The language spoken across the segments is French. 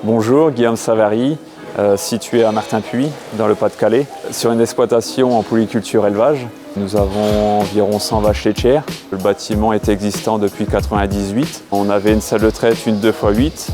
Bonjour, Guillaume Savary, situé à Martinpuy, dans le Pas-de-Calais, sur une exploitation en polyculture élevage. Nous avons environ 100 vaches laitières. Le bâtiment est existant depuis 1998. On avait une salle de traite, une 2x8,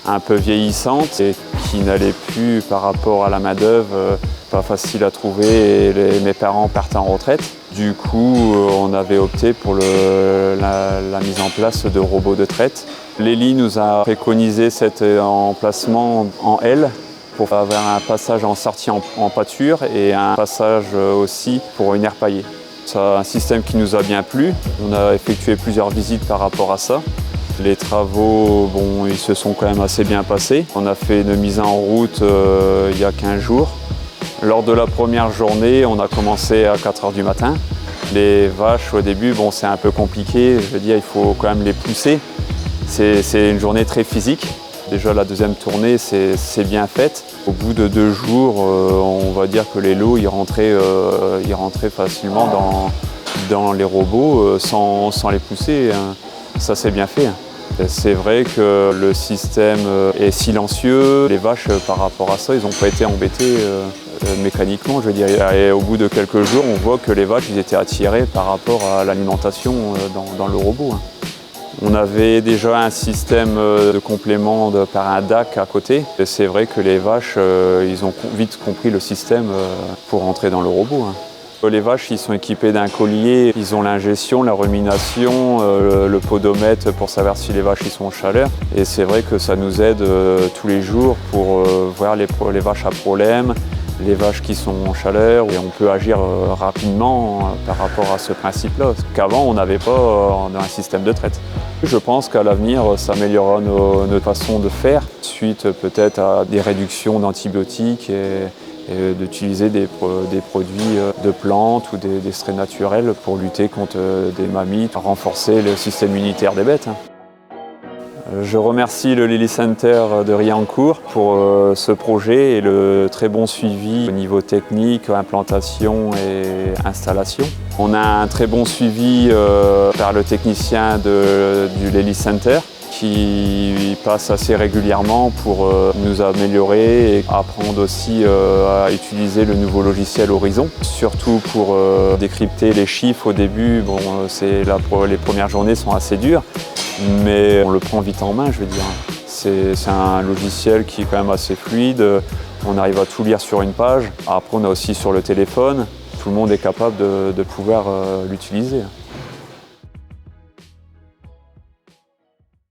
un peu vieillissante et qui n'allait plus par rapport à la main-d'œuvre, pas facile à trouver et mes parents partaient en retraite. Du coup, on avait opté pour la mise en place de robots de traite. L'Eli nous a préconisé cet emplacement en L pour avoir un passage en sortie en pâture et un passage aussi pour une aire paillée. C'est un système qui nous a bien plu. On a effectué plusieurs visites par rapport à ça. Les travaux, ils se sont quand même assez bien passés. On a fait une mise en route il y a 15 jours. Lors de la première journée, on a commencé à 4 h du matin. Les vaches, au début, c'est un peu compliqué. Je veux dire, il faut quand même les pousser. C'est une journée très physique. Déjà, la deuxième tournée, c'est bien faite. Au bout de 2 jours, on va dire que les lots, ils rentraient facilement dans les robots sans les pousser. Ça, c'est bien fait. C'est vrai que le système est silencieux. Les vaches, par rapport à ça, ils n'ont pas été embêtés mécaniquement, je veux dire. Et au bout de quelques jours, on voit que les vaches, ils étaient attirées par rapport à l'alimentation dans le robot. On avait déjà un système de complément par un DAC à côté. C'est vrai que les vaches, ils ont vite compris le système pour entrer dans le robot. Les vaches, ils sont équipés d'un collier, ils ont l'ingestion, la rumination, le podomètre pour savoir si les vaches ils sont en chaleur. Et c'est vrai que ça nous aide tous les jours pour voir les vaches à problème, les vaches qui sont en chaleur, et on peut agir rapidement par rapport à ce principe-là, qu'avant on n'avait pas dans un système de traite. Je pense qu'à l'avenir, ça améliorera notre façon de faire, suite peut-être à des réductions d'antibiotiques et d'utiliser des produits de plantes ou des extraits naturels pour lutter contre des mammites, renforcer le système immunitaire des bêtes. Je remercie le Lely Center de Riancourt pour ce projet et le très bon suivi au niveau technique, implantation et installation. On a un très bon suivi par le technicien du Lely Center qui passe assez régulièrement pour nous améliorer et apprendre aussi à utiliser le nouveau logiciel Horizon. Surtout pour décrypter les chiffres au début, les premières journées sont assez dures, mais on le prend vite en main, je veux dire. C'est un logiciel qui est quand même assez fluide, on arrive à tout lire sur une page. Après, on a aussi sur le téléphone, tout le monde est capable de pouvoir l'utiliser.